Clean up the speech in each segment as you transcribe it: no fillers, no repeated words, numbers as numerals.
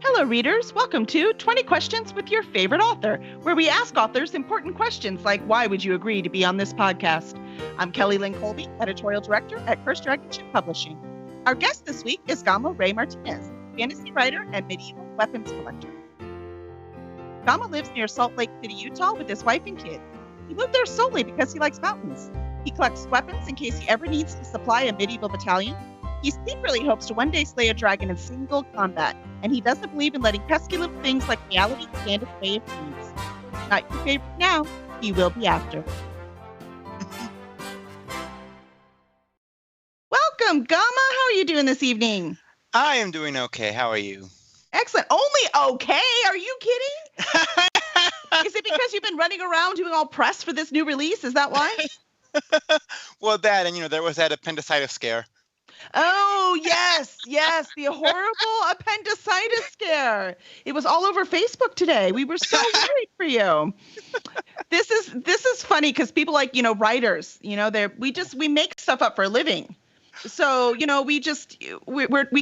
Hello, readers. Welcome to 20 Questions with Your Favorite Author, where we ask authors important questions like, why would you agree to be on this podcast? I'm Kelly Lynn Colby, Editorial Director at Curse Dragon Ship Publishing. Our guest this week is Gama Ray Martinez, fantasy writer and medieval weapons collector. Gama lives near Salt Lake City, Utah with his wife and kids. He moved there solely because he likes mountains. He collects weapons in case he ever needs to supply a medieval battalion. He secretly hopes to one day slay a dragon in single combat, and he doesn't believe in letting pesky little things like reality stand in the way of dreams. Not your favorite now, he will be after. Welcome, Gama. How are you doing this evening? I am doing okay. How are you? Excellent. Only okay? Are you kidding? Is it because you've been running around doing all press for this new release? Is that why? Well, that and, there was that appendicitis scare. Oh, yes, the horrible appendicitis scare. It was all over Facebook today. We were so worried for you. This is funny because people like, writers, we make stuff up for a living. So, we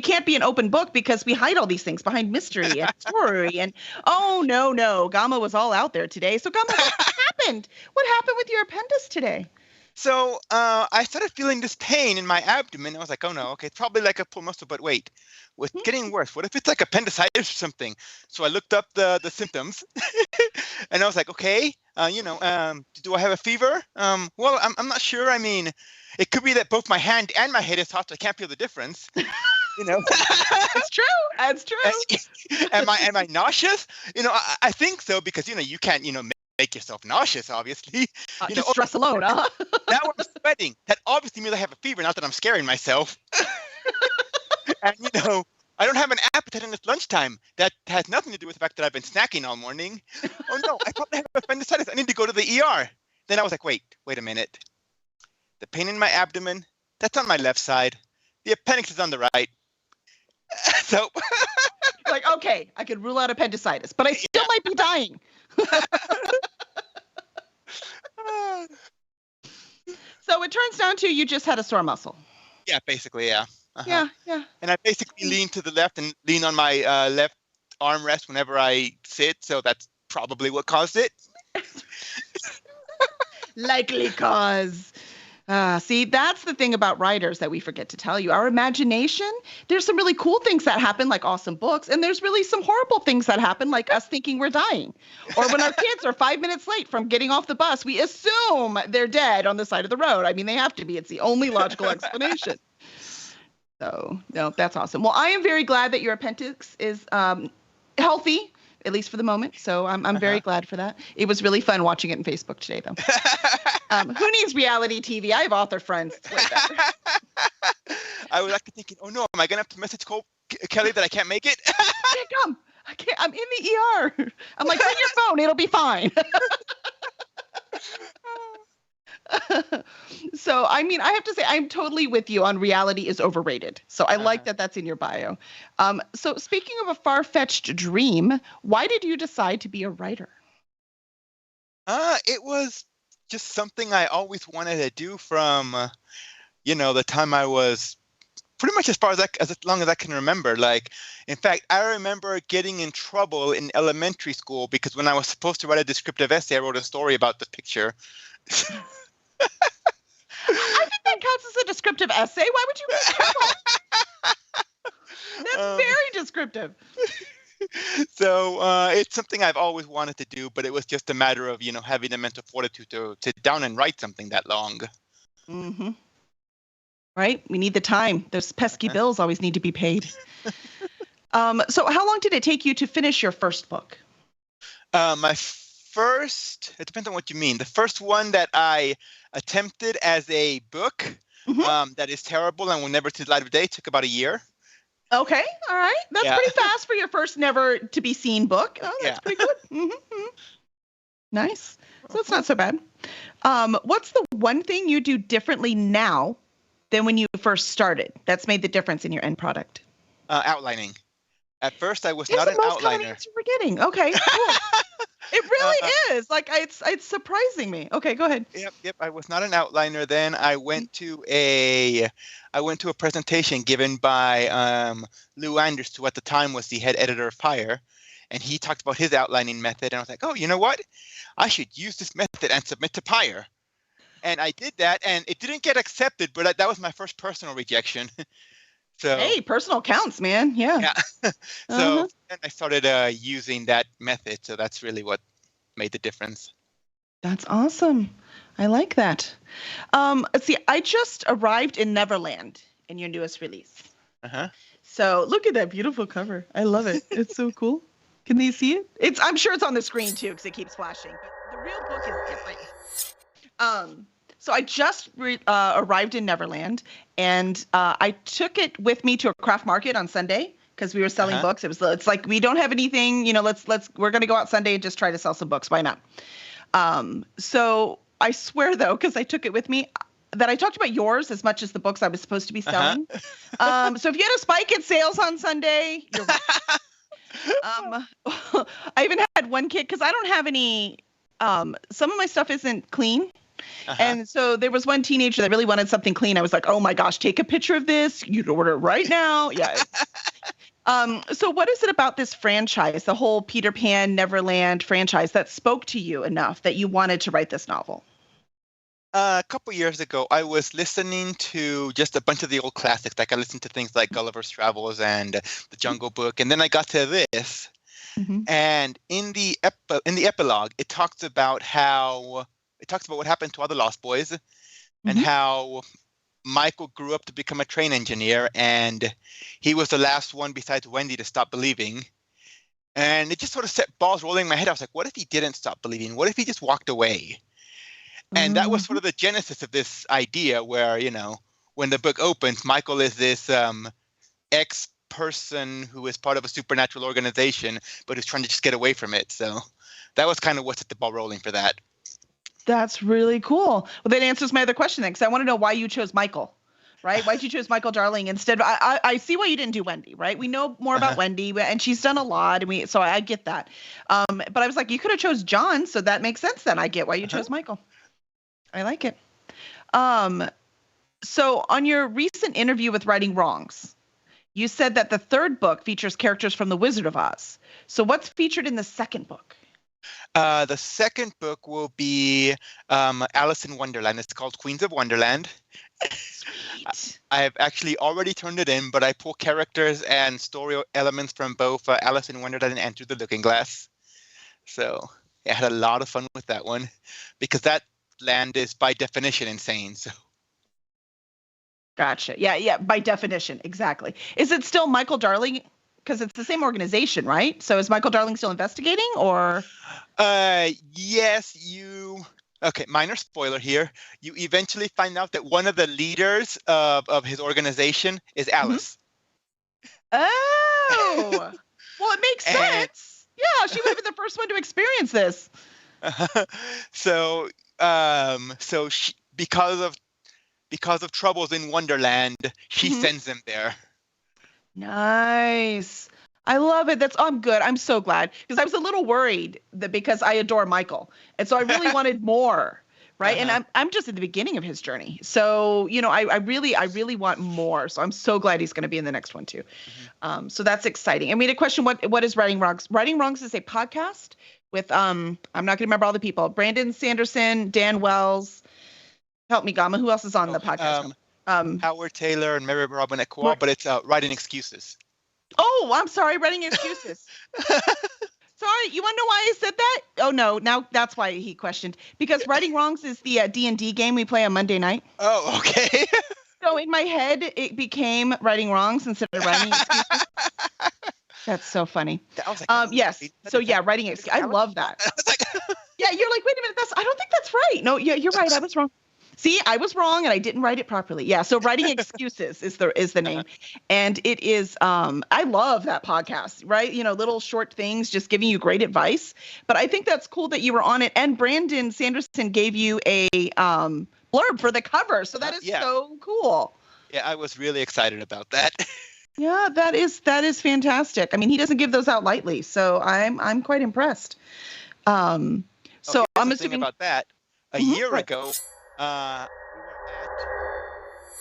can't be an open book because we hide all these things behind mystery and story. And oh, no, Gama was all out there today. So Gama, what happened? What happened with your appendix today? So I started feeling this pain in my abdomen. I was like, oh no, okay, it's probably like a pull muscle, but wait, it's getting worse. What if it's like appendicitis or something? So I looked up the symptoms and I was like, okay, do I have a fever? Well, I'm not sure. I mean, it could be that both my hand and my head is hot, so I can't feel the difference. That's true. Am I nauseous? I think so because, you can't, make yourself nauseous, obviously. Just stress alone, huh? Now I'm sweating. That obviously means I have a fever, not that I'm scaring myself. And, I don't have an appetite in this lunchtime. That has nothing to do with the fact that I've been snacking all morning. Oh, no, I probably have appendicitis. I need to go to the ER. Then I was like, wait a minute. The pain in my abdomen, that's on my left side. The appendix is on the right. So, like, okay, I could rule out appendicitis, but I still might be dying. So it turns down to you just had a sore muscle. Yeah, basically, yeah. Uh-huh. Yeah. And I basically lean to the left and lean on my left armrest whenever I sit, so that's probably what caused it. Likely cause. See, that's the thing about writers that we forget to tell you. Our imagination, there's some really cool things that happen, like awesome books, and there's really some horrible things that happen, like us thinking we're dying. Or when our kids are 5 minutes late from getting off the bus, we assume they're dead on the side of the road. I mean, they have to be. It's the only logical explanation. So, no, that's awesome. Well, I am very glad that your appendix is healthy, at least for the moment. So I'm very glad for that. It was really fun watching it on Facebook today, though. Who needs reality TV? I have author friends. It's way better. I was actually thinking, oh no, am I going to have to message Kelly that I can't make it? I can't come. I'm in the ER. I'm like, bring your phone. It'll be fine. So, I mean, I have to say, I'm totally with you on reality is overrated. So I like that that's in your bio. So speaking of a far-fetched dream, why did you decide to be a writer? It was just something I always wanted to do from, the time I was pretty much as long as I can remember. Like, in fact, I remember getting in trouble in elementary school because when I was supposed to write a descriptive essay, I wrote a story about the picture. I think that counts as a descriptive essay. Why would you make trouble? That's very descriptive. So it's something I've always wanted to do, but it was just a matter of, having the mental fortitude to sit down and write something that long. Mm-hmm. Right? We need the time. Those pesky bills always need to be paid. So how long did it take you to finish your first book? It depends on what you mean. The first one that I attempted as a book that is terrible and will never see the light of day took about a year. Okay, all right. That's pretty fast for your first never-to-be-seen book. Oh, that's pretty good. Mm-hmm. Nice. So it's not so bad. What's the one thing you do differently now than when you first started that's made the difference in your end product? Outlining. At first, I was It's not the an most common outliner. answer we're getting. Okay, cool. It really is. Like it's surprising me. Okay, go ahead. Yep. I was not an outliner then. I went to a presentation given by Lou Anders, who at the time was the head editor of Fire, and he talked about his outlining method. And I was like, oh, you know what? I should use this method and submit to Pyre. And I did that, and it didn't get accepted, but that was my first personal rejection. So Hey, personal counts, man. Yeah. yeah. So then I started using that method. So that's really what made the difference. That's awesome. I like that. Let's see. I just arrived in Neverland in your newest release. So look at that beautiful cover. I love it. It's so cool. Can they see it? I'm sure it's on the screen too because it keeps flashing. But the real book is different. So I just arrived in Neverland, and I took it with me to a craft market on Sunday because we were selling books. It's like we don't have anything, we're gonna go out Sunday and just try to sell some books. Why not? So I swear though, because I took it with me, that I talked about yours as much as the books I was supposed to be selling. So if you had a spike in sales on Sunday, you're right. I even had one kid because I don't have any. Some of my stuff isn't clean. And so there was one teenager that really wanted something clean. I was like, oh my gosh, take a picture of this. You can order it right now. Yeah. So what is it about this franchise, the whole Peter Pan Neverland franchise, that spoke to you enough that you wanted to write this novel? A couple years ago, I was listening to just a bunch of the old classics. Like I listened to things like Gulliver's Travels and The Jungle Book. And then I got to this. And in the epilogue, it talks about what happened to all the Lost Boys and how Michael grew up to become a train engineer, and he was the last one besides Wendy to stop believing. And it just sort of set balls rolling in my head. I was like, what if he didn't stop believing? What if he just walked away? And that was sort of the genesis of this idea where, when the book opens, Michael is this ex-person who is part of a supernatural organization, but who's trying to just get away from it. So that was kind of what set the ball rolling for that. That's really cool. Well, that answers my other question then, because I want to know why you chose Michael, right? Why'd you choose Michael Darling instead of, I see why you didn't do Wendy, right? We know more about Wendy, and she's done a lot, and so I get that. But I was like, you could have chose John, so that makes sense then. I get why you chose Michael. I like it. So on your recent interview with Writing Wrongs, you said that the third book features characters from The Wizard of Oz. So what's featured in the second book? The second book will be Alice in Wonderland. It's called Queens of Wonderland. Sweet. I have actually already turned it in, but I pull characters and story elements from both Alice in Wonderland and Through the Looking Glass. So I had a lot of fun with that one because that land is by definition insane. So. Gotcha. Yeah. By definition, exactly. Is it still Michael Darling? Because it's the same organization, right? So is Michael Darling still investigating, or? Yes, okay, minor spoiler here. You eventually find out that one of the leaders of his organization is Alice. Oh, well, it makes sense. Yeah, she would have been the first one to experience this. So she, because of troubles in Wonderland, she sends them there. Nice. I love it. I'm good. I'm so glad, because I was a little worried that because I adore Michael, and so I really wanted more, right? And I'm just at the beginning of his journey, so I really want more. So I'm so glad he's going to be in the next one too. So that's exciting. And we had a question. What is Writing Wrongs? Writing Wrongs is a podcast with I'm not going to remember all the people. Brandon Sanderson, Dan Wells. Help me, Gama. Who else is on the podcast? Howard Taylor and Mary Robin Equa, but it's Writing Excuses. Oh, I'm sorry, Writing Excuses. Sorry, you want to know why I said that? Oh, no, now that's why he questioned. Because Writing Wrongs is the D&D game we play on Monday night. Oh, okay. So in my head, it became Writing Wrongs instead of Writing Excuses. That's so funny. Yes. So yeah, Writing Excuses. I love that. Yeah, you're like, wait a minute, I don't think that's right. No, yeah, you're right. I was wrong. See, I was wrong and I didn't write it properly. Yeah, so Writing Excuses is the name. And it is I love that podcast, right? Little short things just giving you great advice. But I think that's cool that you were on it, and Brandon Sanderson gave you a blurb for the cover. So that is so cool. Yeah, I was really excited about that. Yeah, that is fantastic. I mean, he doesn't give those out lightly, so I'm quite impressed. Um, Oh, so here's I'm the thing assuming. about that. A Mhm, year right. ago, we were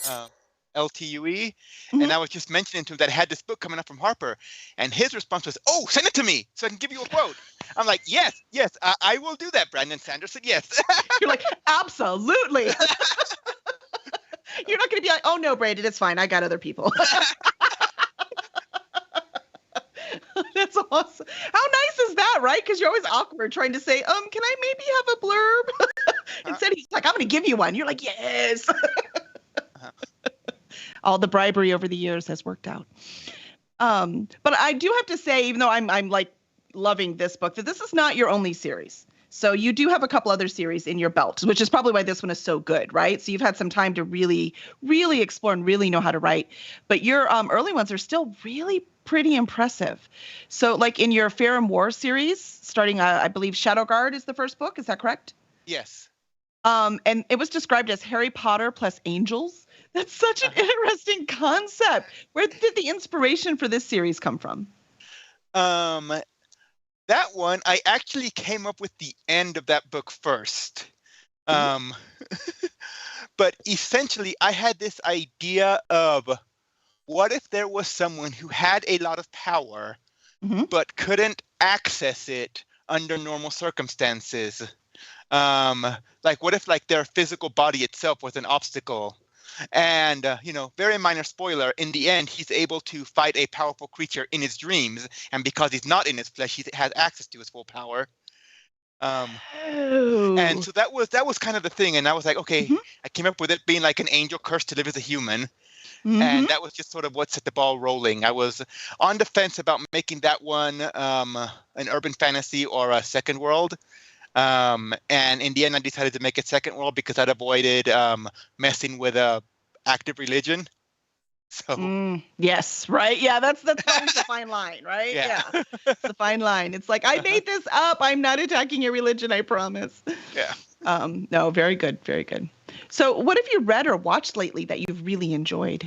at LTUE, and Mhm. I was just mentioning to him that I had this book coming up from Harper, and his response was, "Oh, send it to me so I can give you a quote." I'm like, "Yes, yes, I will do that." Brandon Sanders said, "Yes." You're like, absolutely. You're not going to be like, oh no, Brandon, it's fine. I got other people. That's awesome. How nice is that, right? Because you're always awkward trying to say, can I maybe have a blurb? Uh, Instead, he's like, I'm going to give you one. You're like, yes. uh, All the bribery over the years has worked out. But I do have to say, even though I'm like loving this book, that this is not your only series. So you do have a couple other series in your belt, which is probably why this one is so good, right? So you've had some time to really, really explore and really know how to write. But your early ones are still really pretty impressive. So, like in your Fair and War series, starting, I believe Shadow Guard is the first book. Is that correct? yes. And it was described as Harry Potter plus angels. That's such an Uh-huh. interesting concept. Where did the inspiration for this series come from? Um, that one I actually came up with the end of that book first. Ooh. Um, but essentially, I had this idea of what if there was someone who had a lot of power Mm-hmm. but couldn't access it under normal circumstances? Um, like what if like their physical body itself was an obstacle? And very minor spoiler, in the end, he's able to fight a powerful creature in his dreams, and because he's not in his flesh, he has access to his full power. Um, and Oh. so that was kind of the thing, and I was like, okay, Mm-hmm. I came up with it being like an angel cursed to live as a human, Mm-hmm. and that was just sort of what set the ball rolling. I was on the fence about making that one an urban fantasy or a second world. And in the end, I decided to make it second world because I'd avoided messing with a active religion. So Yes, right. Yeah, that's always the fine line, right? yeah, Yeah. It's the fine line. It's like I made this up. I'm not attacking your religion, I promise. yeah. No, very good, very good. So, what have you read or watched lately that you've really enjoyed?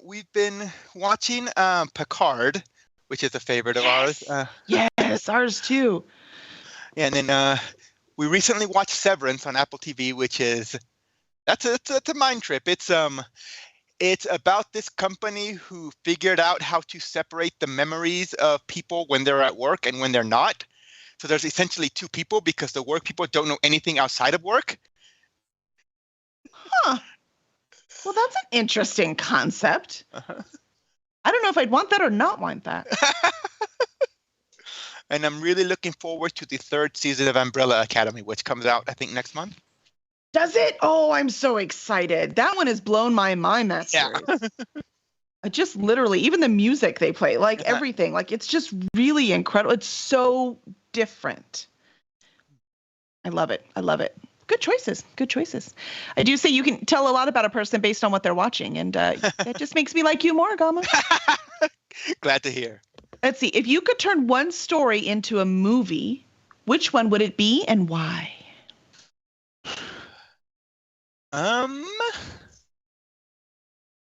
We've been watching Picard, which is a favorite of ours. Yes. Yes, ours too. And then we recently watched Severance on Apple TV, which is it's a mind trip. It's about this company who figured out how to separate the memories of people when they're at work and when they're not. So there's essentially two people because the work people don't know anything outside of work. Huh. Well, that's an interesting concept. Uh-huh. I don't know if I'd want that or not want that. And I'm really looking forward to the third season of Umbrella Academy, which comes out, I think, next month. Does it? Oh, I'm so excited. That one has blown my mind, that Yeah. series. I just literally, even the music they play, like Uh-huh. everything, like it's just really incredible. It's so different. I love it. I love it. Good choices. Good choices. I do say you can tell a lot about a person based on what they're watching, and that just makes me like you more, Gama. Glad to hear. Let's see. If you could turn one story into a movie, which one would it be and why?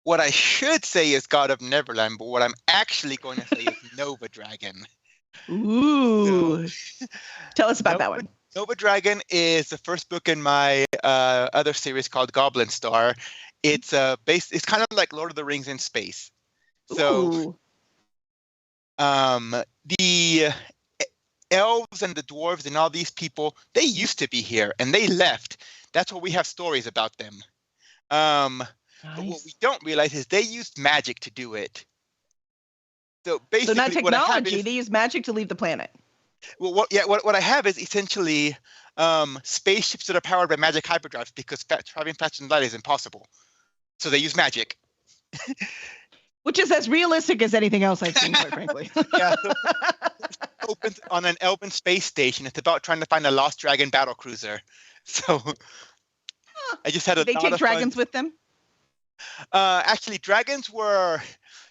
What I should say is God of Neverland, but what I'm actually going to say is Nova Dragon. Ooh. Tell us about that one. Nova Dragon is the first book in my other series called Goblin Star. It's it's kind of like Lord of the Rings in space. So Ooh. the elves and the dwarves and all these people, they used to be here and they left. That's why we have stories about them. But what we don't realize is they used magic to do it. So basically, not what I have technology. is, They use magic to leave the planet. well, what I have is essentially spaceships that are powered by magic hyperdrives because traveling faster than light is impossible. So they use magic. Which is as realistic as anything else I've seen, quite frankly. Yeah, so it's opened on an Elven space station. It's about trying to find a lost dragon battle cruiser. So I just had a Did they lot take of dragons fun. with them? Actually, dragons were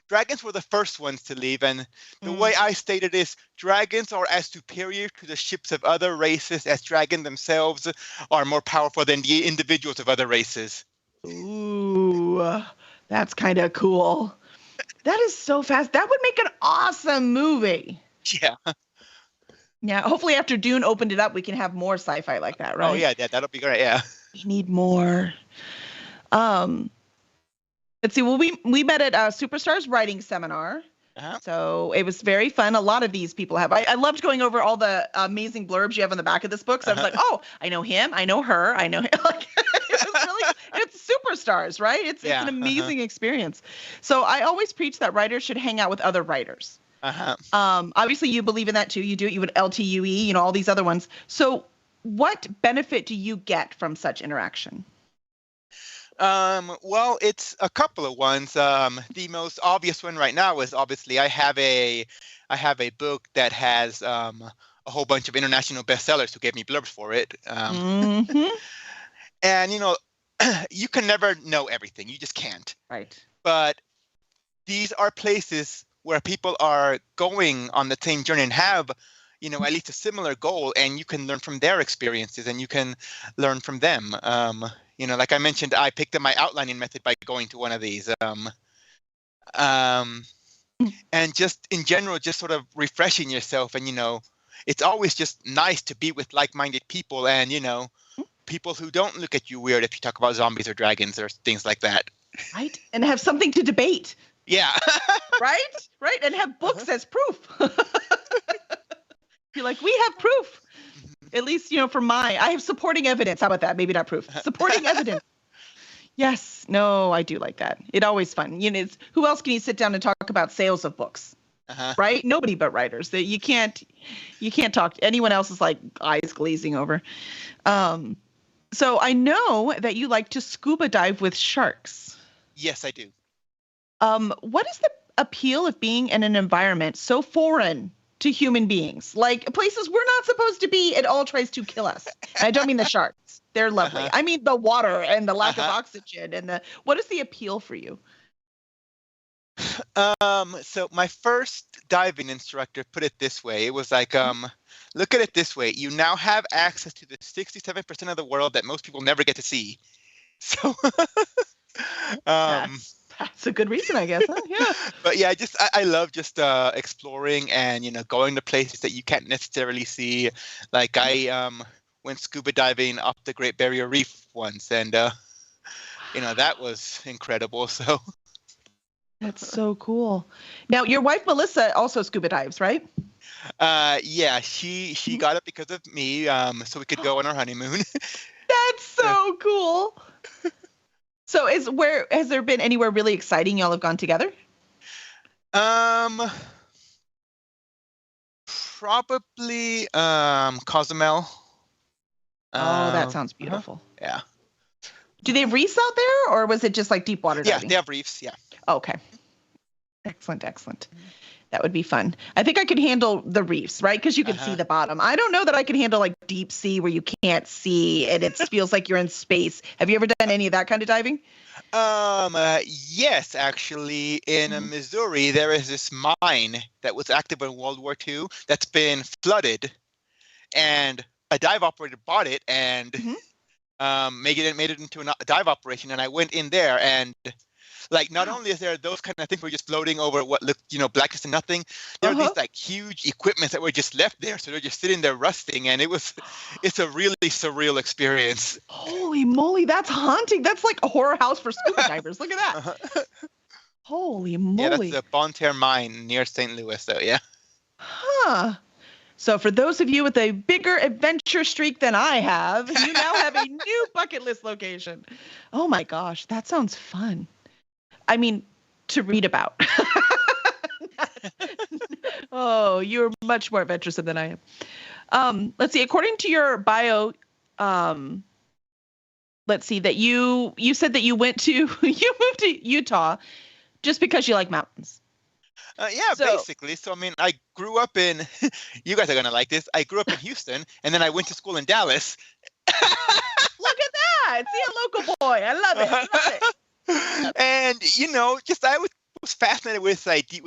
the first ones to leave, and the way I stated is dragons are as superior to the ships of other races as dragons themselves are more powerful than the individuals of other races. Ooh, That's kind of cool. That is so fast. That would make an awesome movie. Yeah. Yeah. Hopefully, after Dune opened it up, we can have more sci-fi like that, right? Oh yeah, that'll be great. Yeah. We need more. Let's see. Well, we met at Superstars Writing Seminar. Uh-huh. So it was very fun. A lot of these people have. I loved going over all the amazing blurbs you have on the back of this book. So I was like, oh, I know him. I know her. I know him. Like, it was really, it's Superstars, right? It's an amazing experience. So I always preach that writers should hang out with other writers. Uh-huh. Obviously, you believe in that too. You do it. You would LTUE, all these other ones. So what benefit do you get from such interaction? Well, it's a couple of ones. The most obvious one right now is obviously I have a book that has a whole bunch of international bestsellers who gave me blurbs for it. And you can never know everything. You just can't. Right. But these are places where people are going on the same journey and have, at least a similar goal, and you can learn from their experiences and you can learn from them. Like I mentioned, I picked up my outlining method by going to one of these. And just in general, just sort of refreshing yourself. And, it's always just nice to be with like-minded people and, people who don't look at you weird if you talk about zombies or dragons or things like that. Right. And have something to debate. Yeah. Right. And have books as proof. You're like, we have proof. At least, I have supporting evidence. How about that? Maybe not proof. Supporting evidence. Yes. No, I do like that. It's always fun. Who else can you sit down and talk about sales of books? Right? Nobody but writers. You can't talk. Anyone else is like eyes glazing over. So I know that you like to scuba dive with sharks. Yes, I do. What is the appeal of being in an environment so foreign to human beings, like places we're not supposed to be? It all tries to kill us. And I don't mean the sharks. They're lovely. I mean the water and the lack of oxygen and what is the appeal for you? So my first diving instructor put it this way. It was like, look at it this way. You now have access to the 67% of the world that most people never get to see. So that's a good reason, I guess. Huh? Yeah. But yeah, I love just exploring and going to places that you can't necessarily see. Like I went scuba diving up the Great Barrier Reef once, and that was incredible. So that's so cool. Now, your wife Melissa also scuba dives, right? Yeah, she got it because of me, so we could go on our honeymoon. That's so cool. So has there been anywhere really exciting y'all have gone together? Probably Cozumel. Oh, that sounds beautiful. Yeah. Do they have reefs out there, or was it just like deep water diving? Yeah, they have reefs, yeah. Okay. Excellent. That would be fun. I think I could handle the reefs, right? Because you can see the bottom. I don't know that I could handle like deep sea where you can't see and it feels like you're in space. Have you ever done any of that kind of diving? Yes, actually. In Missouri, there is this mine that was active in World War II that's been flooded, and a dive operator bought it and made it into a dive operation. And I went in there and. Like, not only is there those kind of things where you're just floating over what looked, blackness and nothing, there are these like huge equipment that were just left there. So they're just sitting there rusting. And it's a really surreal experience. Holy moly, that's haunting. That's like a horror house for scuba divers. Look at that. Holy moly. Yeah, that's the Bon Terre mine near St. Louis, though, yeah. Huh. So for those of you with a bigger adventure streak than I have, you now have a new bucket list location. Oh my gosh, that sounds fun. I mean, to read about. Oh, you're much more adventuresome than I am. Let's see. According to your bio, let's see that you said that you moved to Utah just because you like mountains. Yeah, basically. So, I mean, I grew up in, you guys are going to like this. I grew up in Houston, and then I went to school in Dallas. Look at that. See, a local boy. I love it. And just I was fascinated with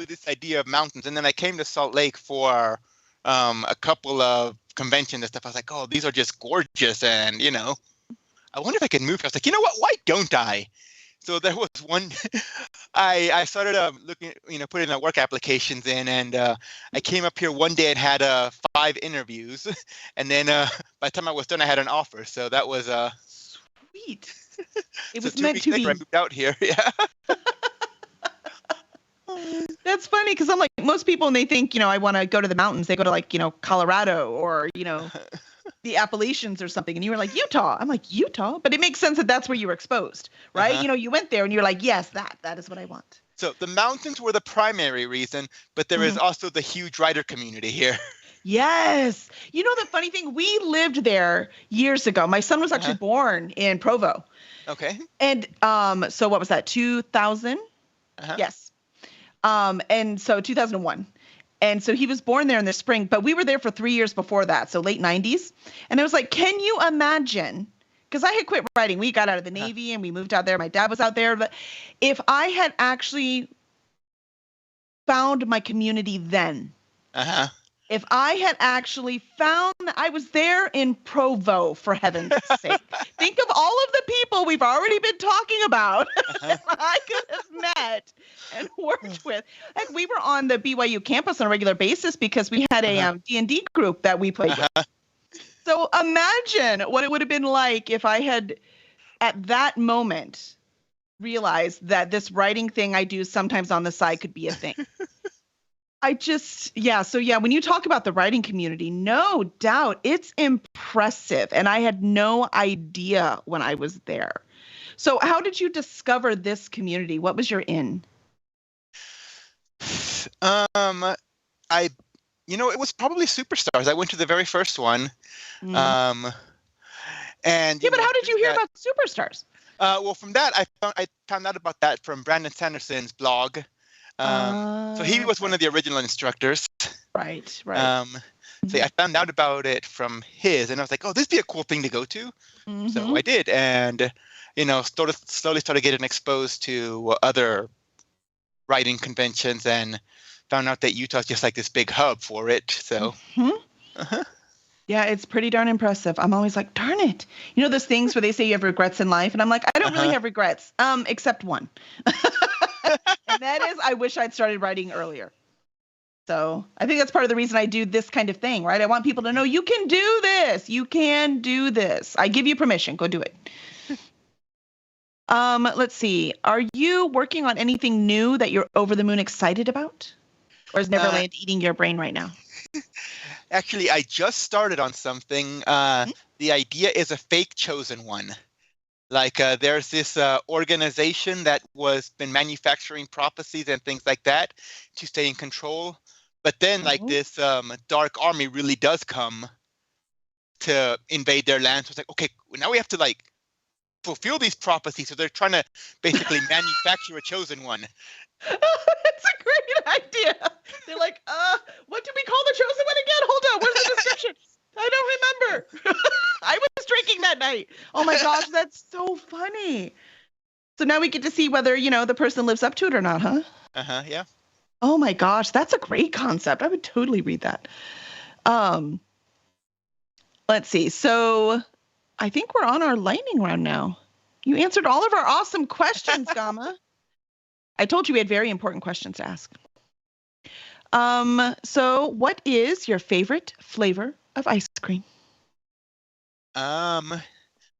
this idea of mountains, and then I came to Salt Lake for a couple of conventions and stuff. I was like, oh, these are just gorgeous, and I wonder if I can move. I was like, you know what? Why don't I? So there was one. I started looking, putting work applications in, and I came up here one day and had 5 interviews, and then by the time I was done, I had an offer. So that was Sweet. It so was 2 meant weeks to later, I be. moved out here. Yeah. That's funny because I'm like most people, and they think, I want to go to the mountains. They go to like, Colorado or, the Appalachians or something. And you were like, Utah. I'm like, Utah? But it makes sense that that's where you were exposed, right? Uh-huh. You went there and you're like, yes, that is what I want. So the mountains were the primary reason, but there is also the huge writer community here. Yes. The funny thing, we lived there years ago. My son was actually born in Provo. Okay. And so what was that? 2000? Yes. And so 2001. And so he was born there in the spring, but we were there for 3 years before that. So late 90s. And I was like, can you imagine? Because I had quit writing. We got out of the Navy and we moved out there. My dad was out there. But if I had actually found my community then, if I had actually found, I was there in Provo, for heaven's sake. Think of all of the people we've already been talking about that I could have met and worked with. Like we were on the BYU campus on a regular basis because we had a D&D group that we played with. So imagine what it would have been like if I had, at that moment, realized that this writing thing I do sometimes on the side could be a thing. When you talk about the writing community, no doubt it's impressive. And I had no idea when I was there. So how did you discover this community? What was your in? It was probably Superstars. I went to the very first one. And but how did you hear about Superstars? Well, from that, I found out about that from Brandon Sanderson's blog. So he was one of the original instructors. Right. So I found out about it from his, and I was like, oh, this would be a cool thing to go to. So I did, and slowly started getting exposed to other writing conventions, and found out that Utah's just like this big hub for it. So yeah, it's pretty darn impressive. I'm always like, darn it. Those things where they say you have regrets in life, and I'm like, I don't really have regrets, except one. And that is, I wish I'd started writing earlier. So I think that's part of the reason I do this kind of thing, right? I want people to know you can do this. You can do this. I give you permission. Go do it. Let's see. Are you working on anything new that you're over the moon excited about? Or is Neverland eating your brain right now? Actually, I just started on something. The idea is a fake chosen one. Like there's this organization that was been manufacturing prophecies and things like that to stay in control. But then this dark army really does come to invade their land. So it's like, okay, now we have to fulfill these prophecies. So they're trying to basically manufacture a chosen one. That's a great idea. They're like, what did we call the chosen one again? Hold on, where's the description? I don't remember. I was drinking that night. Oh my gosh, that's so funny. So now we get to see whether, the person lives up to it or not, huh? Yeah. Oh my gosh, that's a great concept. I would totally read that. Let's see. So I think we're on our lightning round now. You answered all of our awesome questions, Gama. I told you we had very important questions to ask. So what is your favorite flavor of ice cream? Not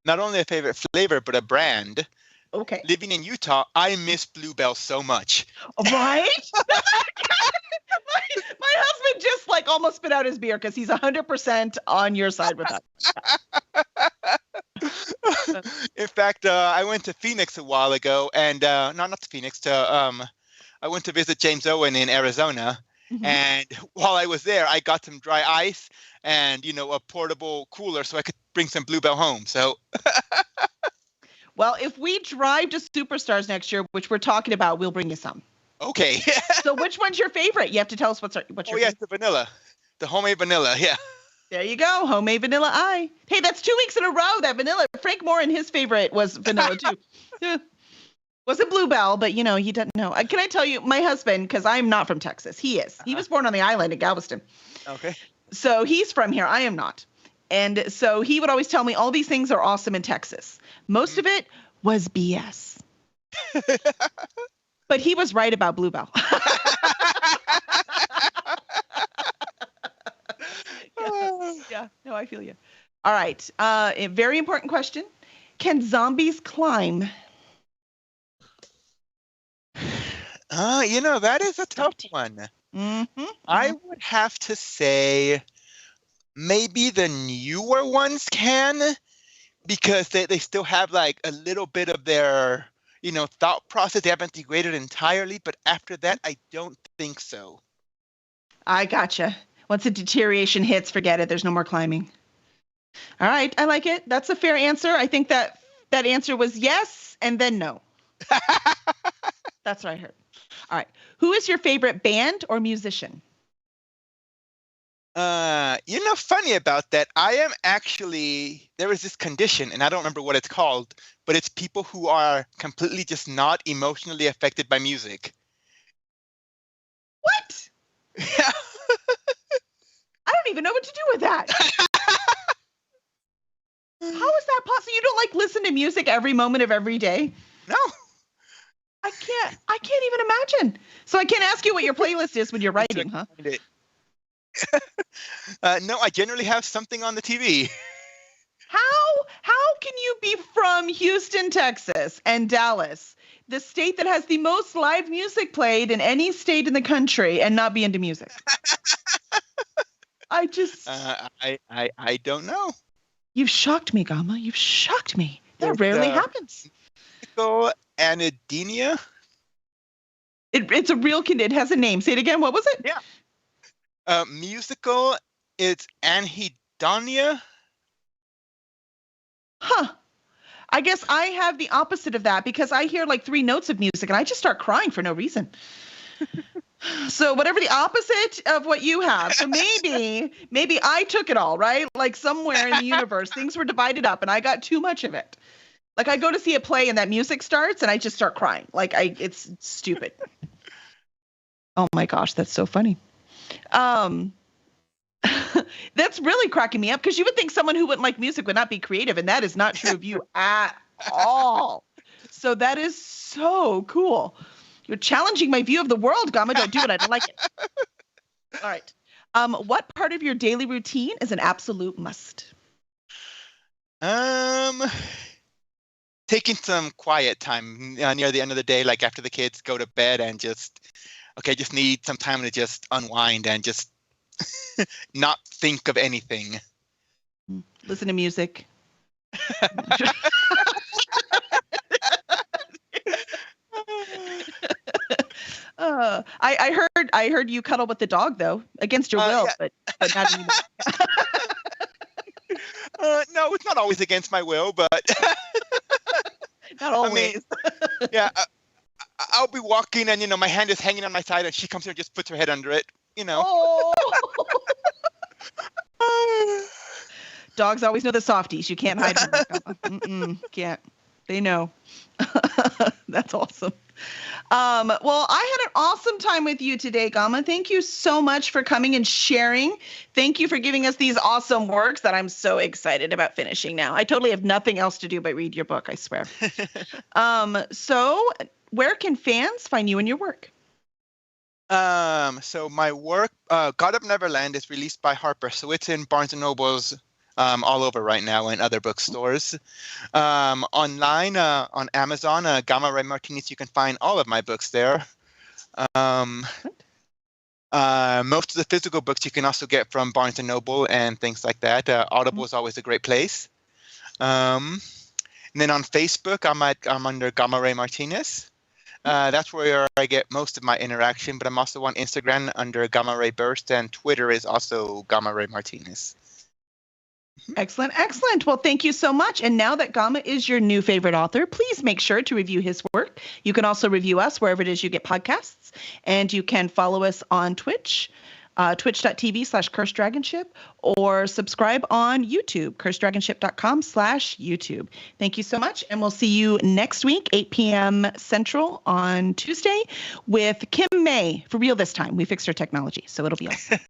only a favorite flavor, but a brand. Okay. Living in Utah, I miss Bluebell so much. Right? my husband just almost spit out his beer because he's 100% on your side with that. In fact, I went to Phoenix a while ago, and not to Phoenix, I went to visit James Owen in Arizona. And while I was there, I got some dry ice and, a portable cooler so I could bring some Bluebell home. So, well, if we drive to Superstars next year, which we're talking about, we'll bring you some. Okay. So which one's your favorite? You have to tell us what's your favorite. The vanilla. The homemade vanilla, yeah. There you go. Homemade vanilla eye. Hey, that's 2 weeks in a row, that vanilla. Frank Morin, his favorite was vanilla too. Wasn't Bluebell, but he doesn't know. Can I tell you, my husband, because I'm not from Texas, he is. He was born on the island in Galveston. Okay. So he's from here. I am not. And so he would always tell me all these things are awesome in Texas. Most of it was BS. But he was right about Bluebell. Yeah, no, I feel you. All right. A very important question. Can zombies climb? That is a tough one. Mm-hmm. I would have to say maybe the newer ones can, because they still have like a little bit of their, thought process. They haven't degraded entirely, but after that, I don't think so. I gotcha. Once the deterioration hits, forget it. There's no more climbing. All right. I like it. That's a fair answer. I think that answer was yes and then no. That's what I heard. All right. Who is your favorite band or musician? Funny about that, I am actually, there is this condition, and I don't remember what it's called, but it's people who are completely just not emotionally affected by music. What? Yeah. I don't even know what to do with that. How is that possible? You don't like listen to music every moment of every day? No. I can't even imagine. So I can't ask you what your playlist is when you're writing, huh? No, I generally have something on the TV. How can you be from Houston, Texas and Dallas, the state that has the most live music played in any state in the country, and not be into music? I just I don't know. You've shocked me, Gama. You've shocked me. That rarely happens. Anhedonia. It's a real condition. It has a name. Say it again. What was it? Yeah. Musical. It's anhedonia. Huh. I guess I have the opposite of that, because I hear like 3 notes of music and I just start crying for no reason. So whatever the opposite of what you have. So maybe I took it all, right? Like somewhere in the universe, things were divided up and I got too much of it. Like I go to see a play and that music starts and I just start crying. Like it's stupid. Oh my gosh, that's so funny. That's really cracking me up, because you would think someone who wouldn't like music would not be creative, and that is not true of you at all. So that is so cool. You're challenging my view of the world, Gama. Don't do it. I don't like it. All right. What part of your daily routine is an absolute must? Taking some quiet time near the end of the day, like after the kids go to bed, and just need some time to just unwind and just not think of anything. Listen to music. I heard you cuddle with the dog, though, against your will, yeah. but not anymore. No, it's not always against my will, but not always. Yeah, I'll be walking and my hand is hanging on my side, and she comes here and just puts her head under it. Oh. Dogs always know the softies. You can't hide from them. Can't. They know. That's awesome. Well, I had an awesome time with you today, Gama. Thank you so much for coming and sharing. Thank you for giving us these awesome works that I'm so excited about finishing now. I totally have nothing else to do but read your book, I swear. So where can fans find you and your work? So my work, God of Neverland, is released by Harper, so it's in Barnes and Nobles all over right now, and other bookstores. Online, on Amazon, Gama Ray Martinez, you can find all of my books there. Most of the physical books you can also get from Barnes and Noble and things like that. Audible is always a great place. And then on Facebook, I'm under Gama Ray Martinez. That's where I get most of my interaction, but I'm also on Instagram under Gama Ray Burst, and Twitter is also Gama Ray Martinez. Excellent. Well, thank you so much. And now that Gama is your new favorite author, please make sure to review his work. You can also review us wherever it is you get podcasts, and you can follow us on Twitch, twitch.tv/cursedragonship, or subscribe on YouTube, cursedragonship.com/YouTube. Thank you so much. And we'll see you next week, 8 p.m. Central on Tuesday, with Kim May. For real this time. We fixed our technology, so it'll be awesome.